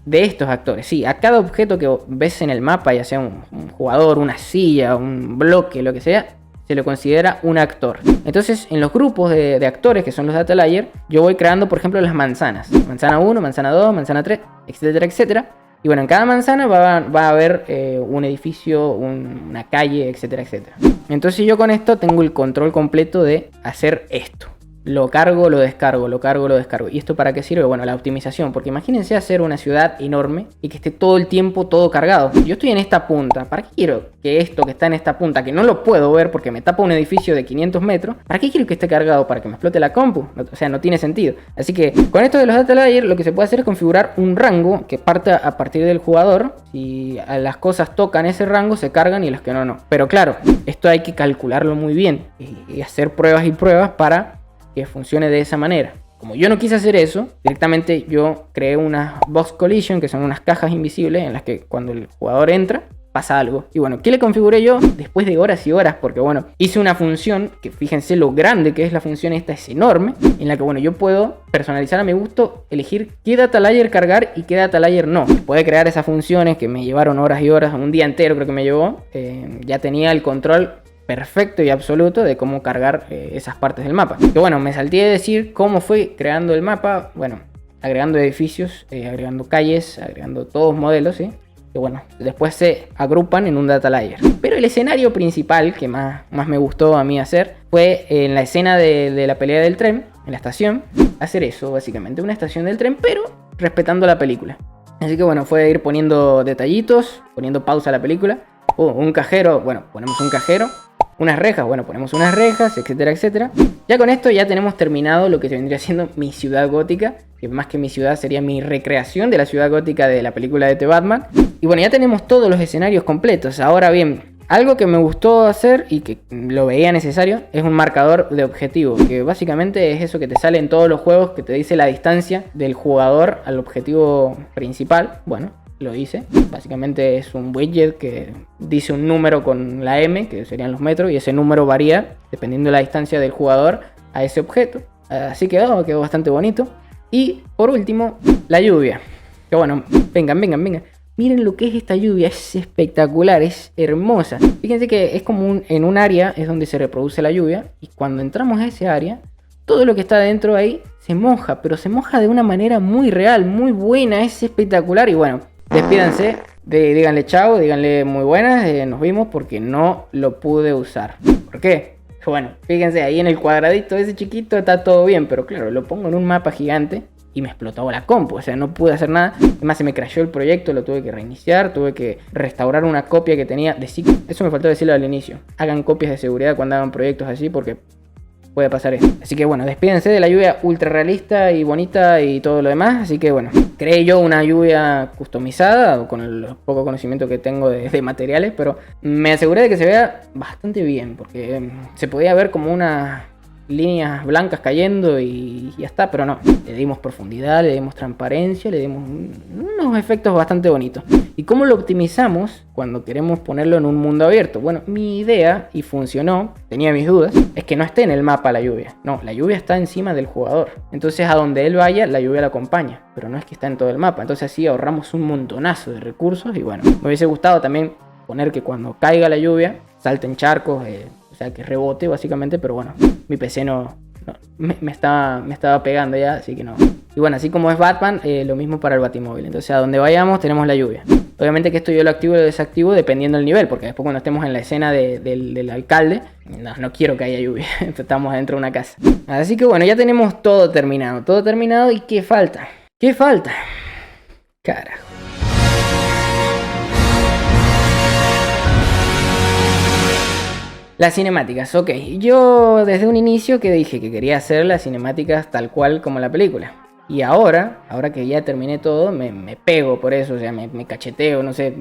de estos actores, sí. A cada objeto que ves en el mapa, ya sea un jugador, una silla, un bloque, lo que sea, se le considera un actor. Entonces, en los grupos de actores, que son los data layer, yo voy creando, por ejemplo, las manzanas. Manzana 1, manzana 2, manzana 3, etcétera, etcétera. Y bueno, en cada manzana va a haber un edificio, una calle, etcétera, etcétera. Entonces yo con esto tengo el control completo de hacer esto. Lo cargo, lo descargo, lo cargo, lo descargo. ¿Y esto para qué sirve? Bueno, la optimización. Porque imagínense hacer una ciudad enorme y que esté todo el tiempo todo cargado. Yo estoy en esta punta. ¿Para qué quiero que esto que está en esta punta, que no lo puedo ver porque me tapa un edificio de 500 metros, ¿para qué quiero que esté cargado? ¿Para que me explote la compu? O sea, no tiene sentido. Así que con esto de los data layer, lo que se puede hacer es configurar un rango que parta a partir del jugador. Si las cosas tocan ese rango, se cargan, y las que no, no. Pero claro, esto hay que calcularlo muy bien y hacer pruebas y pruebas para que funcione de esa manera. Como yo no quise hacer eso, directamente yo creé unas box collision, que son unas cajas invisibles en las que cuando el jugador entra pasa algo. Y bueno, ¿qué le configuré yo? Después de horas y horas, porque bueno, hice una función que, fíjense lo grande que es la función esta, es enorme, en la que bueno, yo puedo personalizar a mi gusto, elegir qué data layer cargar y qué data layer no. Puede crear esas funciones que me llevaron horas y horas, un día entero creo que me llevó. Ya tenía el control perfecto y absoluto de cómo cargar esas partes del mapa. Que bueno, me salté de decir cómo fue creando el mapa. Bueno, agregando edificios, agregando calles, agregando todos modelos, ¿sí? Que bueno, después se agrupan en un data layer. Pero el escenario principal que más me gustó a mí hacer fue en la escena de la pelea del tren, en la estación. Hacer eso, básicamente, una estación del tren, pero respetando la película. Así que bueno, fue ir poniendo detallitos, poniendo pausa a la película. Un cajero, bueno, ponemos un cajero. Unas rejas, bueno, ponemos unas rejas, etcétera, etcétera. Ya con esto ya tenemos terminado lo que se vendría siendo mi ciudad gótica, que más que mi ciudad sería mi recreación de la ciudad gótica de la película de The Batman. Y bueno, ya tenemos todos los escenarios completos. Ahora bien, algo que me gustó hacer y que lo veía necesario es un marcador de objetivo, que básicamente es eso que te sale en todos los juegos, que te dice la distancia del jugador al objetivo principal. Bueno, lo hice. Básicamente es un widget que dice un número con la M, que serían los metros, y ese número varía dependiendo de la distancia del jugador a ese objeto. Así quedó bastante bonito. Y por último, la lluvia. Que bueno, vengan. Miren lo que es esta lluvia, es espectacular, es hermosa. Fíjense que es como en un área es donde se reproduce la lluvia, y cuando entramos a ese área, todo lo que está dentro ahí se moja, pero se moja de una manera muy real, muy buena, es espectacular. Y bueno, despídanse, díganle chao, díganle muy buenas, nos vimos, porque no lo pude usar. ¿Por qué? Bueno, fíjense, ahí en el cuadradito ese chiquito está todo bien, pero claro, lo pongo en un mapa gigante y me explotó la compu, o sea, no pude hacer nada. Además se me crashó el proyecto, lo tuve que reiniciar, tuve que restaurar una copia que tenía de Sigma. Eso me faltó decirlo al inicio. Hagan copias de seguridad cuando hagan proyectos así, porque puede pasar esto. Así que bueno, despídense de la lluvia ultra realista y bonita y todo lo demás. Así que bueno, creé yo una lluvia customizada con el poco conocimiento que tengo de materiales, pero me aseguré de que se vea bastante bien, porque se podía ver como unas líneas blancas cayendo y ya está, pero no. Le dimos profundidad, le dimos transparencia, le dimos unos efectos bastante bonitos. ¿Y cómo lo optimizamos cuando queremos ponerlo en un mundo abierto? Bueno, mi idea, y funcionó, tenía mis dudas, es que no esté en el mapa la lluvia. No, la lluvia está encima del jugador. Entonces a donde él vaya, la lluvia lo acompaña. Pero no es que está en todo el mapa. Entonces así ahorramos un montonazo de recursos. Y bueno, me hubiese gustado también poner que cuando caiga la lluvia, salten charcos, o sea, que rebote básicamente. Pero bueno, mi PC me estaba pegando ya, así que no. Y bueno, así como es Batman, lo mismo para el Batimóvil. Entonces a donde vayamos tenemos la lluvia. Obviamente que esto yo lo activo y lo desactivo dependiendo del nivel, porque después cuando estemos en la escena del alcalde, no quiero que haya lluvia. Estamos dentro de una casa. Así que bueno, ya tenemos todo terminado. ¿Y qué falta? ¿Qué falta? Carajo. Las cinemáticas, ok. Yo desde un inicio que dije que quería hacer las cinemáticas tal cual como la película. Y ahora que ya terminé todo, me pego por eso, o sea, me cacheteo, no sé,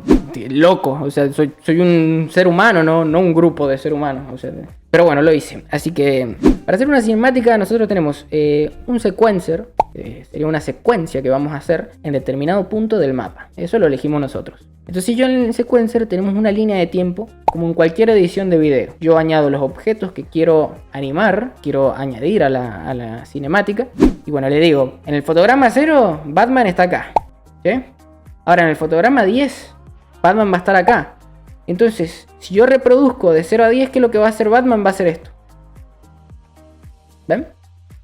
loco. O sea, soy un ser humano, no un grupo de ser humanos. O sea, pero bueno, lo hice. Así que para hacer una cinemática nosotros tenemos un sequencer, sería una secuencia que vamos a hacer en determinado punto del mapa. Eso lo elegimos nosotros. Entonces yo en el sequencer tenemos una línea de tiempo como en cualquier edición de video. Yo añado los objetos que quiero animar, quiero añadir a la cinemática. Y bueno, le digo, en el fotograma 0, Batman está acá. ¿Sí? Ahora en el fotograma 10, Batman va a estar acá. Entonces, si yo reproduzco de 0 a 10, ¿qué es lo que va a hacer Batman? Va a hacer esto. ¿Ven?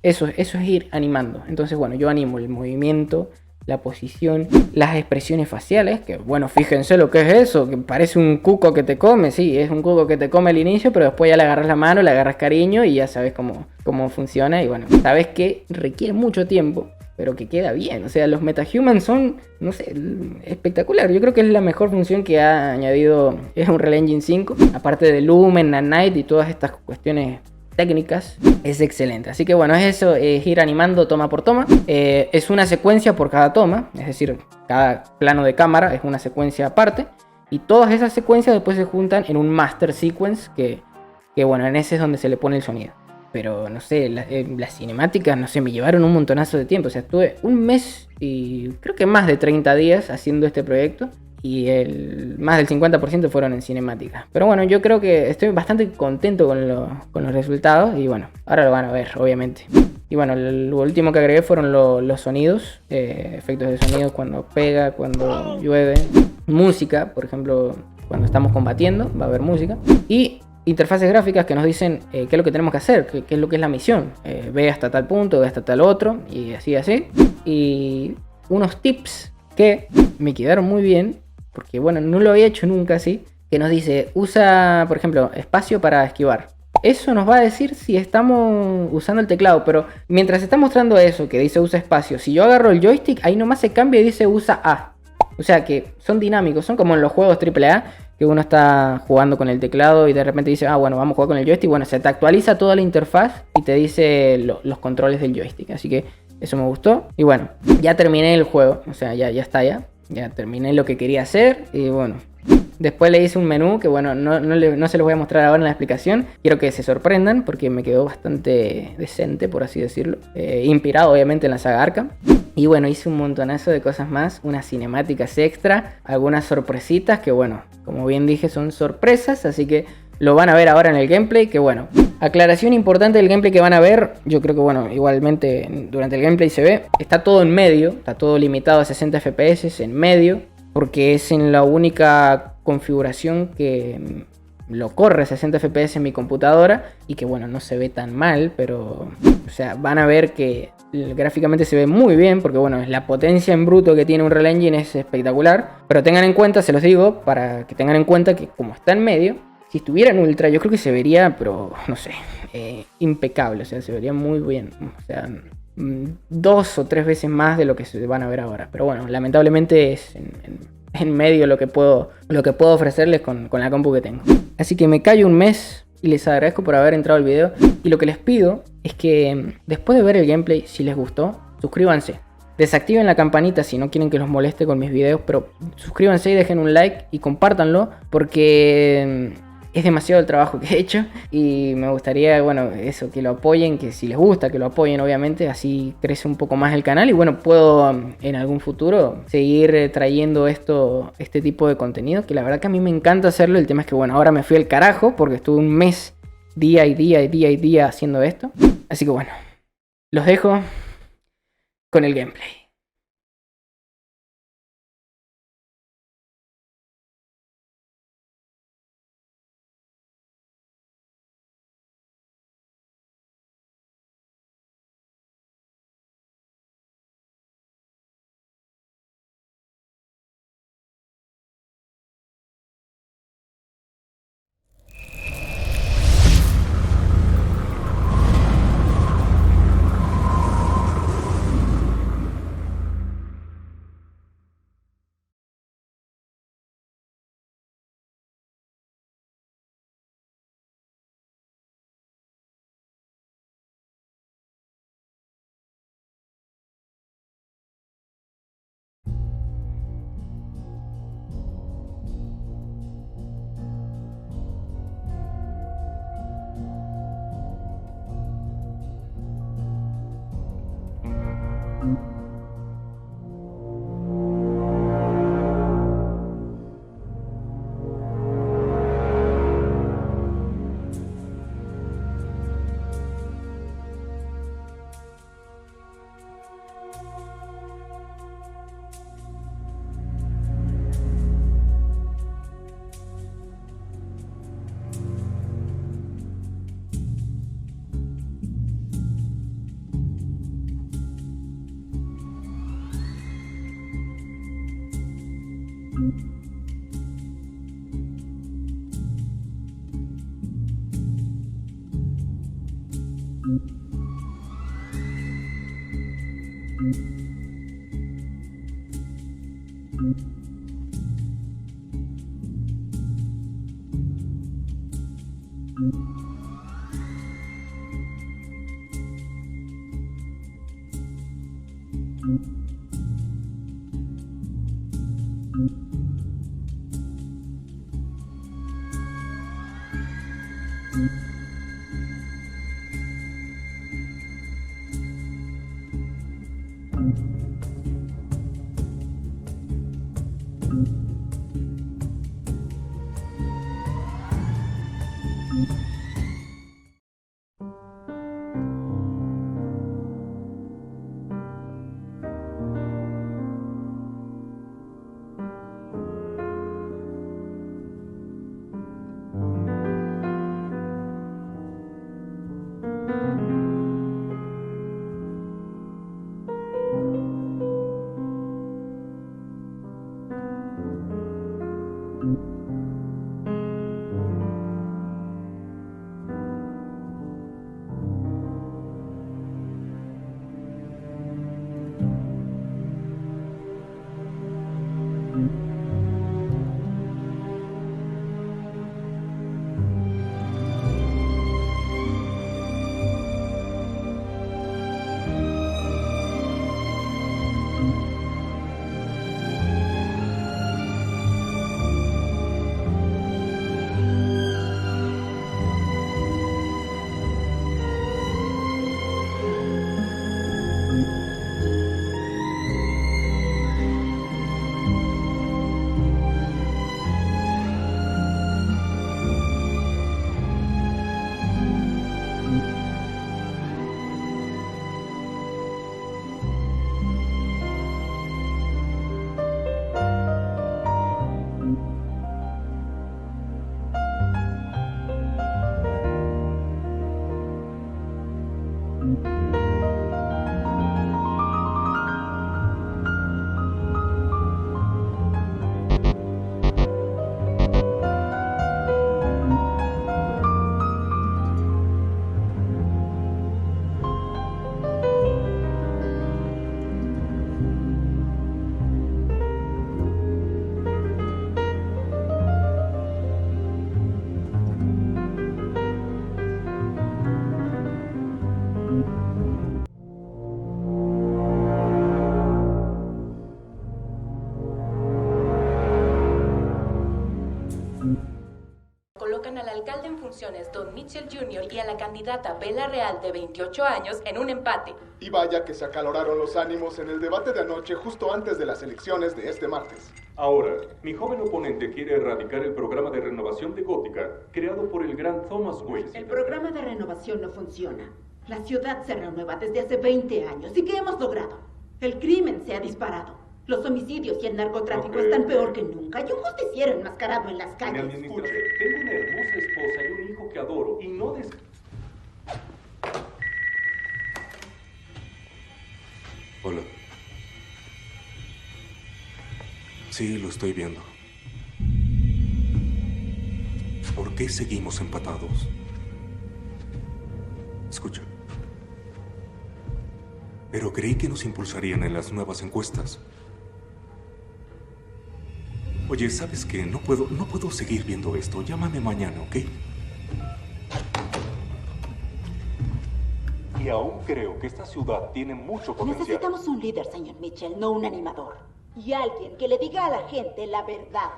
Eso es ir animando. Entonces, bueno, yo animo el movimiento, la posición, las expresiones faciales, que bueno, fíjense lo que es eso, que parece un cuco que te come, sí, es un cuco que te come al inicio, pero después ya le agarras la mano, le agarras cariño y ya sabes cómo funciona. Y bueno, sabes que requiere mucho tiempo, pero que queda bien. O sea, los metahumans son, no sé, espectacular. Yo creo que es la mejor función que ha añadido Unreal Engine 5, aparte de Lumen, Nanite y todas estas cuestiones técnicas, es excelente. Así que bueno, es eso, es ir animando toma por toma. Es una secuencia por cada toma, es decir, cada plano de cámara es una secuencia aparte. Y todas esas secuencias después se juntan en un master sequence que bueno, en ese es donde se le pone el sonido. Pero no sé, las cinemáticas, no sé, me llevaron un montonazo de tiempo. O sea, estuve un mes y creo que más de 30 días haciendo este proyecto. Y más del 50% fueron en cinemática. Pero bueno, yo creo que estoy bastante contento con los resultados. Y bueno, ahora lo van a ver, obviamente. Y bueno, lo último que agregué fueron los sonidos. Efectos de sonido cuando pega, cuando llueve. Música, por ejemplo, cuando estamos combatiendo, va a haber música. Y interfaces gráficas que nos dicen qué es lo que tenemos que hacer, qué es lo que es la misión. Ve hasta tal punto, ve hasta tal otro. Y así. Y unos tips que me quedaron muy bien, porque bueno, no lo había hecho nunca así, que nos dice, usa, por ejemplo, espacio para esquivar. Eso nos va a decir si estamos usando el teclado, pero mientras está mostrando eso, que dice usa espacio, si yo agarro el joystick, ahí nomás se cambia y dice usa A. O sea que son dinámicos, son como en los juegos AAA, que uno está jugando con el teclado y de repente dice, bueno, vamos a jugar con el joystick. Bueno, se te actualiza toda la interfaz y te dice los controles del joystick. Así que eso me gustó. Y bueno, ya terminé el juego, o sea, ya está ya. Ya terminé lo que quería hacer y bueno, después le hice un menú que bueno, no se los voy a mostrar ahora en la explicación. Quiero que se sorprendan porque me quedó bastante decente, por así decirlo. Inspirado obviamente en la saga Arkham. Y bueno, hice un montonazo de cosas más, unas cinemáticas extra, algunas sorpresitas que bueno, como bien dije son sorpresas, así que lo van a ver ahora en el gameplay, que bueno, aclaración importante del gameplay que van a ver, yo creo que bueno, igualmente durante el gameplay se ve, está todo en medio, está todo limitado a 60 FPS en medio, porque es en la única configuración que lo corre a 60 FPS en mi computadora y que bueno, no se ve tan mal, pero o sea, van a ver que gráficamente se ve muy bien, porque bueno, la potencia en bruto que tiene Unreal Engine es espectacular, pero tengan en cuenta, se los digo, para que tengan en cuenta que como está en medio, si estuviera en ultra, yo creo que se vería, pero no sé, impecable, o sea, se vería muy bien, o sea, 2 o 3 veces más de lo que se van a ver ahora. Pero bueno, lamentablemente es en medio lo que puedo ofrecerles con la compu que tengo. Así que me callo un mes y les agradezco por haber entrado al video. Y lo que les pido es que después de ver el gameplay, si les gustó, suscríbanse. Desactiven la campanita si no quieren que los moleste con mis videos, pero suscríbanse y dejen un like y compártanlo porque es demasiado el trabajo que he hecho y me gustaría, bueno, eso, que lo apoyen, que si les gusta, que lo apoyen obviamente, así crece un poco más el canal y bueno, puedo en algún futuro seguir trayendo este tipo de contenido, que la verdad que a mí me encanta hacerlo. El tema es que bueno, ahora me fui al carajo porque estuve un mes día y día haciendo esto. Así que bueno, los dejo con el gameplay. Colocan al alcalde en funciones, Don Mitchell Jr., y a la candidata Bella Real, de 28 años, en un empate. Y vaya que se acaloraron los ánimos en el debate de anoche, justo antes de las elecciones de este martes. Ahora, mi joven oponente quiere erradicar el programa de renovación de Gótica, creado por el gran Thomas Wayne. El programa de renovación no funciona. La ciudad se renueva desde hace 20 años. ¿Y qué hemos logrado? El crimen se ha disparado. Los homicidios y el narcotráfico están peor que nunca. Y un justiciero enmascarado en las calles. Escuche, tengo una hermosa esposa y un hijo que adoro y no Hola. Sí, lo estoy viendo. ¿Por qué seguimos empatados? Escucha. Pero creí que nos impulsarían en las nuevas encuestas. Oye, ¿sabes qué? No puedo seguir viendo esto. Llámame mañana, ¿ok? Y aún creo que esta ciudad tiene mucho potencial. Necesitamos un líder, señor Mitchell, no un animador. Y alguien que le diga a la gente la verdad.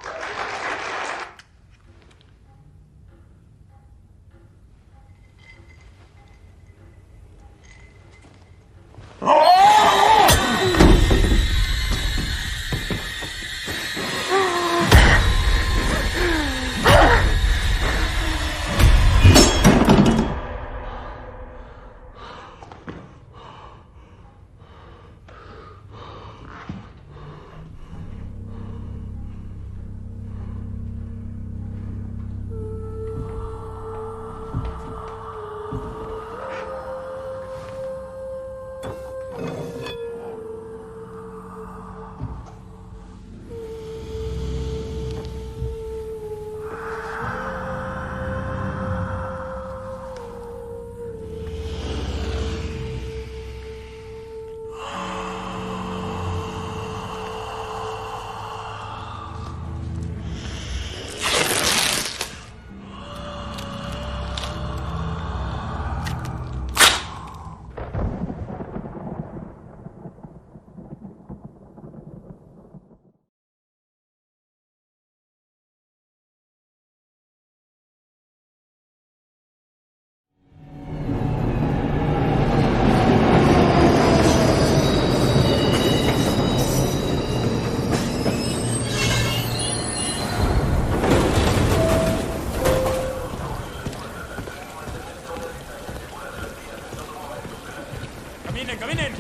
¡Caminen, caminen!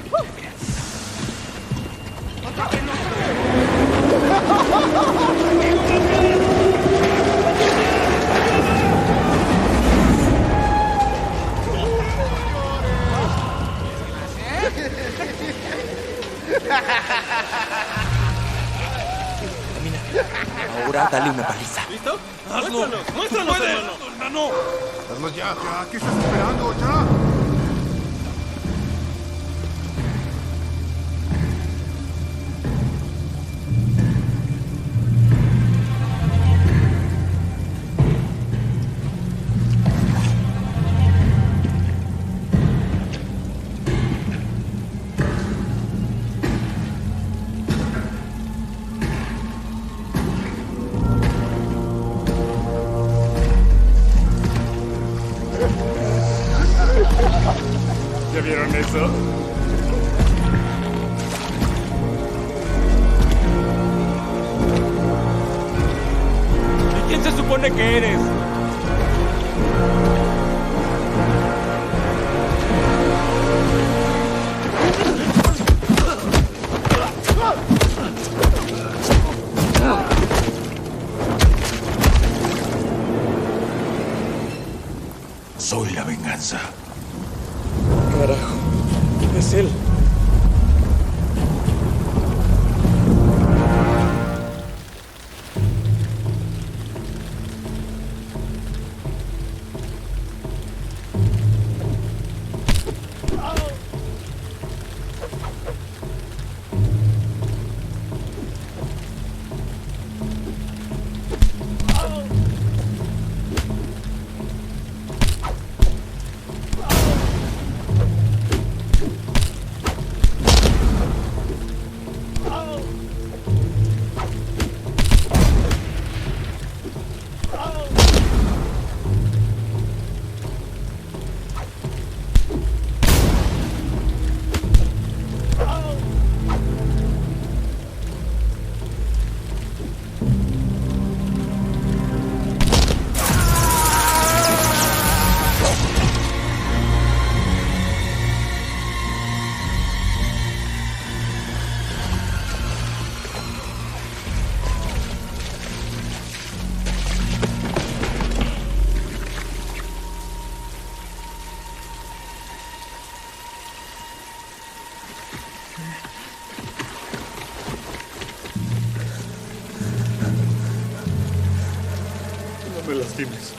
Ahora dale una paliza. ¿Listo? ¡Hazlo! ¡Muéstranos, hermano! Hazlo ya. Ya, ¿qué estás esperando? ¡Ya! ¿Ya vieron eso? ¿Y quién se supone que eres? Soy la venganza. Carajo, ¿quién es él? No me lastimes.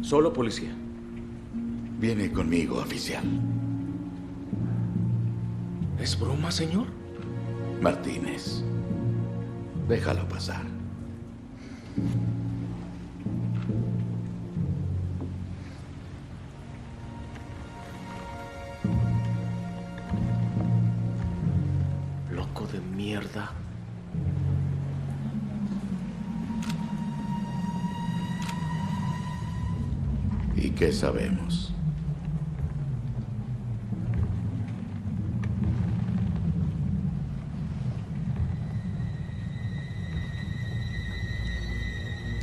Solo policía. Viene conmigo, oficial. ¿Es broma, señor? Martínez, déjalo pasar. Loco de mierda. ¿Y qué sabemos?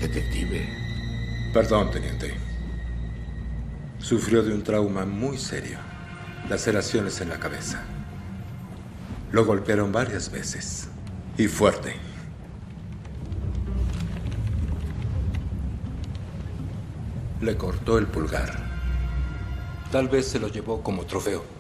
Detective. Perdón, teniente. Sufrió de un trauma muy serio. Laceraciones en la cabeza. Lo golpearon varias veces. Y fuerte. Le cortó el pulgar. Tal vez se lo llevó como trofeo.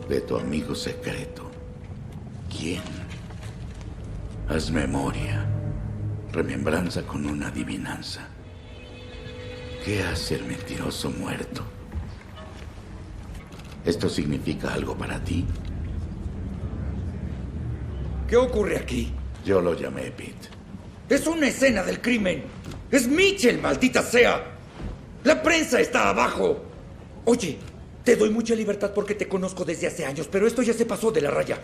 De tu amigo secreto. ¿Quién? Haz memoria. Remembranza con una adivinanza. ¿Qué hace el mentiroso muerto? ¿Esto significa algo para ti? ¿Qué ocurre aquí? Yo lo llamé Pete. Es una escena del crimen. Es Mitchell, maldita sea. La prensa está abajo. Oye, te doy mucha libertad porque te conozco desde hace años, pero esto ya se pasó de la raya.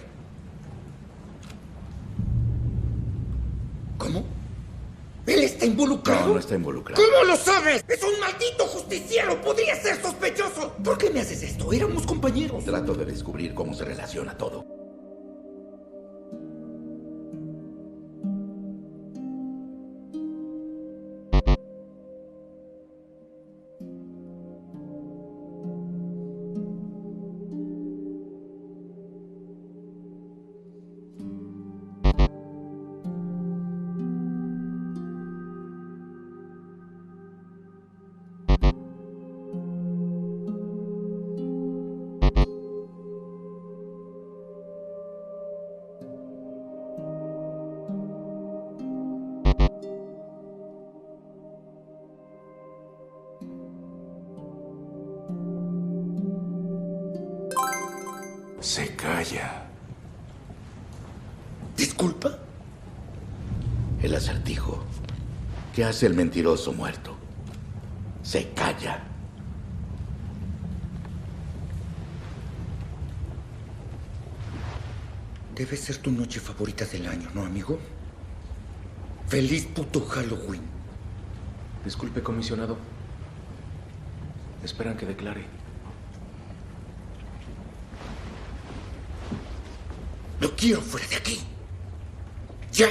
¿Cómo? ¿Él está involucrado? No, no está involucrado. ¿Cómo lo sabes? ¡Es un maldito justiciero! ¡Podría ser sospechoso! ¿Por qué me haces esto? Éramos compañeros. Trato de descubrir cómo se relaciona todo. Se calla. ¿Disculpa? El acertijo. ¿Qué hace el mentiroso muerto? Se calla. Debe ser tu noche favorita del año, ¿no, amigo? ¡Feliz puto Halloween! Disculpe, comisionado. Esperan que declare. ¡Lo quiero fuera de aquí! ¡Ya!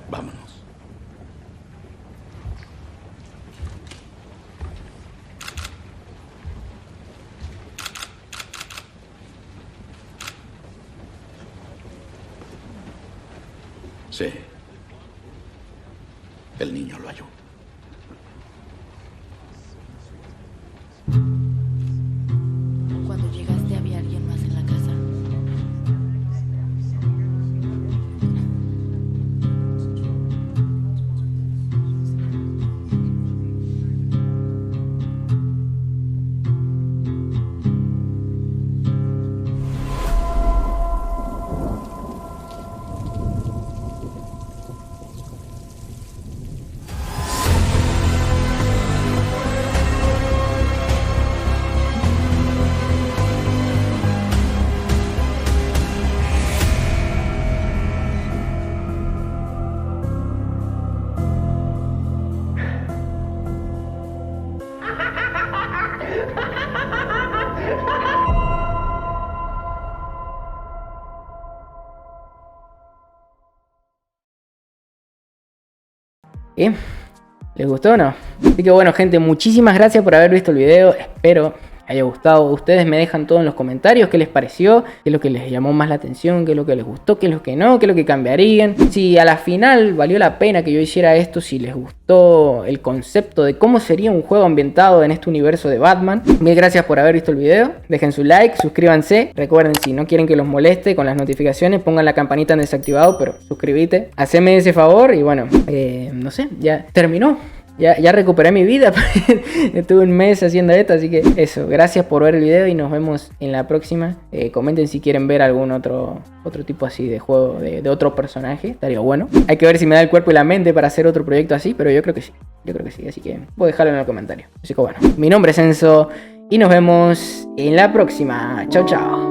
Vámonos. Sí. El niño lo halló. Cuando llegaste había alguien más en la casa. ¿Y? ¿Les gustó o no? Así que bueno, gente, muchísimas gracias por haber visto el video. Espero que haya gustado. Ustedes me dejan todo en los comentarios qué les pareció, qué es lo que les llamó más la atención, qué es lo que les gustó, qué es lo que no, qué es lo que cambiarían. Si a la final valió la pena que yo hiciera esto, si les gustó el concepto de cómo sería un juego ambientado en este universo de Batman. Mil gracias por haber visto el video. Dejen su like, suscríbanse. Recuerden, si no quieren que los moleste con las notificaciones, pongan la campanita en desactivado, pero suscríbete. Haceme ese favor y bueno, no sé, ya terminó. Ya recuperé mi vida. Estuve un mes haciendo esto, así que eso. Gracias por ver el video y nos vemos en la próxima. Comenten si quieren ver algún otro tipo así de juego de otro personaje. Estaría bueno. Hay que ver si me da el cuerpo y la mente para hacer otro proyecto así, pero yo creo que sí. Yo creo que sí, así que voy a dejarlo en el comentario. Así que bueno, mi nombre es Enzo y nos vemos en la próxima. Chao, chao.